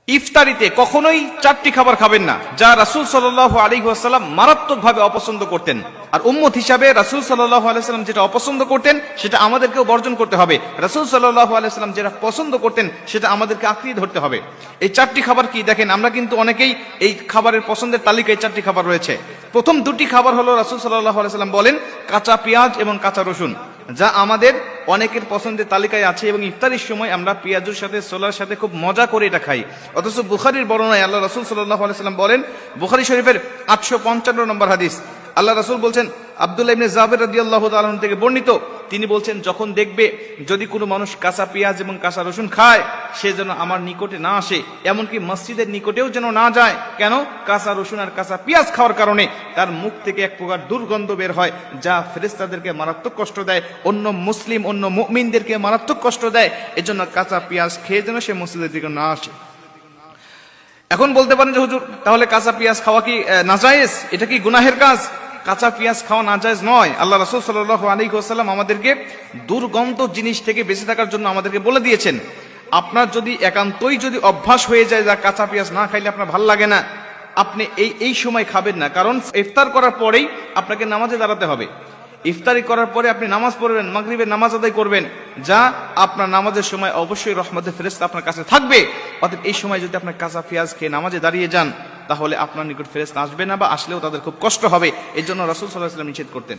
ইফতারিতে কখনোই চারটি খাবার খাবেন না, যা রাসূল সাল্লাল্লাহু আলাইহি ওয়াসাল্লাম মারাত্মকভাবে অপছন্দ করতেন। আর উম্মত হিসাবে রাসূল সাল্লাল্লাহু আলাইহি ওয়াসাল্লাম যেটা অপছন্দ করতেন সেটা আমাদেরকেও বর্জন করতে হবে। রাসূল সাল্লাল্লাহু আলাইহি ওয়াসাল্লাম যেটা পছন্দ করতেন সেটা আমাদেরকে আঁকড়িয়ে ধরতে হবে। এই চারটি খাবার কি দেখেন, আমরা কিন্তু অনেকেই এই খাবারের পছন্দের তালিকায় চারটি খাবার রয়েছে। প্রথম দুটি খাবার হলো রাসূল সাল্লাল্লাহু আলাইহি ওয়াসাল্লাম বলেন কাঁচা পেঁয়াজ এবং কাঁচা রসুন, যা আমাদের অনেকের পছন্দের তালিকায় আছে এবং ইফতারির সময় আমরা পেঁয়াজের সাথে ছোলার সাথে খুব মজা করে এটা খাই। অথচ বুখারীর বর্ণনায় আল্লাহ রাসূল সাল্লাল্লাহু আলাইহি ওয়াসাল্লাম বলেন, বুখারী শরীফের 855 নম্বর হাদিস, আল্লাহ রাসূল বলছেন, আব্দুল্লাহ ইবনে জাবের রাদিয়াল্লাহু তাআলা আনহু থেকে বর্ণিত, তিনি বলছেন, যখন দেখবে যদি কোনো মানুষ কাঁচা পেঁয়াজ এবং কাঁচা রসুন খায়, সে যেন আমার নিকটে না আসে, এমনকি মসজিদের নিকটেও যেন না যায়। কেন? কাঁচা রসুন আর কাঁচা পেঁয়াজ খাওয়ার কারণে তার মুখ থেকে এক প্রকার দুর্গন্ধ বের হয়, যা ফেরেশতাদেরকে মারাত্মক কষ্ট দেয়, অন্য মুসলিম অন্য মুমিনদেরকে মারাত্মক কষ্ট দেয়। এজন্য কাঁচা পেঁয়াজ খেয়ে যেন সে মসজিদের দিকে না আসে। এখন বলতে পারেন যে হুজুর, তাহলে কাঁচা পেঁয়াজ খাওয়া কি নাজায়েজ? এটা কি গুনাহের কাজ? কাঁচা পেঁয়াজ খাওয়া নাজায়েজ নয়। আল্লাহ রাসূল সাল্লাল্লাহু আলাইহি ওয়াসাল্লাম আমাদেরকে দুর্গন্ধ জিনিস থেকে বেঁচে থাকার জন্য আমাদেরকে বলে দিয়েছেন। আপনার যদি একান্তই যদি অভ্যাস হয়ে যায় যা কাঁচা পেঁয়াজ না খাইলে আপনার ভালো লাগে না, আপনি এই সময় খাবেন না। কারণ ইফতার করার পরেই আপনাকে নামাজে দাঁড়াতে হবে। ইফতারি করার পরে আপনি নামাজ পড়বেন, মাগরিবের নামাজ আদায় করবেন, যা আপনার নামাজের সময় অবশ্যই রহমতের ফেরেশতা আপনার কাছে থাকবে। অতএব এই সময় যদি আপনার কাঁচা পেঁয়াজ খেয়ে নামাজে দাঁড়িয়ে যান, তাহলে আপনার নিকট ফেরেশতা আসবে না, বা আসলেও তাদের খুব কষ্ট হবে। এই জন্য রাসূল সাল্লাল্লাহু আলাইহি ওয়াসাল্লাম নিষেধ করতেন।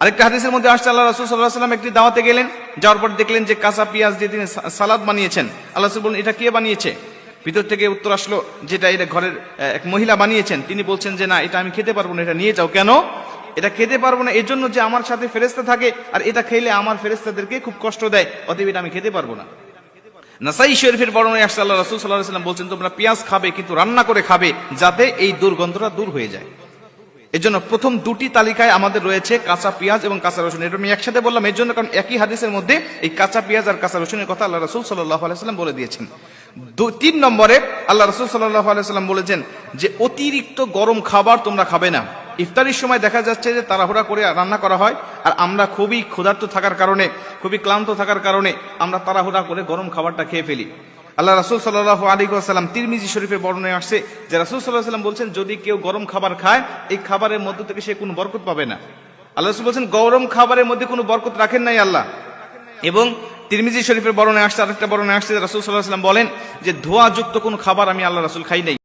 আরেকটা হাদিসের মধ্যে আসছে, আল্লাহ রাসূল সাল্লাল্লাহু আলাইহি ওয়াসাল্লাম একটি দাওয়াতে গেলেন, যাওয়ার পর দেখলেন যে কাঁচা পেঁয়াজ দিয়ে তিনি সালাদ বানিয়েছেন। আল্লাহ রাসূল বললেন, এটা কে বানিয়েছে? ভিতর থেকে উত্তর আসলো যেটা এটা ঘরের এক মহিলা বানিয়েছেন। তিনি বলছেন যে না, এটা আমি খেতে পারবো না, এটা নিয়ে যাও। কেন? এটা খেতে পারবো না এই জন্য যে আমার সাথে ফেরেশতা থাকে, আর এটা খেলে আমার ফেরেশতাদেরকে খুব কষ্ট দেয়, অতএব এটা আমি খেতে পারবো না। নাসাই শরীফের বর্ণনায় আসছে, আল্লাহ রাসূল সাল্লাল্লাহু আলাইহি ওয়াসাল্লাম বলছেন, তোমরা পেঁয়াজ খাবে কিন্তু রান্না করে খাবে, যাতে এই দুর্গন্ধটা দূর হয়ে যায়। এজন্য প্রথম দুটি তালিকায় আমাদের রয়েছে কাঁচা পেঁয়াজ এবং কাঁচা রসুন। এটা আমি একসাথে বললাম এর জন্য, কারণ একই হাদিসের মধ্যে এই কাঁচা পেঁয়াজ আর কাঁচা রসুনের কথা আল্লাহ রাসূল সাল্লাল্লাহু আলাইহি ওয়াসাল্লাম বলে দিয়েছেন। 3 নম্বরে আল্লাহ রাসূল সাল্লাল্লাহু আলাইহি ওয়াসাল্লাম বলেছেন যে অতিরিক্ত গরম খাবার তোমরা খাবে না। ইফতারির সময় দেখা যাচ্ছে যে তাড়াহুড়া করে রান্না করা হয়, আর আমরা খুবই ক্ষুধার্ত থাকার কারণে, খুবই ক্লান্ত থাকার কারণে আমরা তাড়াহুড়া করে গরম খাবারটা খেয়ে ফেলি। আল্লাহ রাসূল সাল্লাল্লাহু আলাইহি ওয়াসাল্লাম তিরমিজি শরীফের বর্ণনায় আসছে যে রাসূল সাল্লাল্লাহু আলাইহি ওয়াসাল্লাম বলছেন, যদি কেউ গরম খাবার খায়, এই খাবারের মধ্য থেকে সে কোনো বরকত পাবে না। আল্লাহ রাসূল বলছেন, গরম খাবারের মধ্যে কোনো বরকত রাখেন নাই আল্লাহ। এবং তিরমিজি শরীফের বর্ণনায় আসছে, আরেকটা বর্ণনায় আসছে রাসূল সাল্লাল্লাহু আলাইহি ওয়াসাল্লাম বলেন যে ধোঁয়াযুক্ত কোনো খাবার আমি আল্লাহ রাসূল খাই নাই।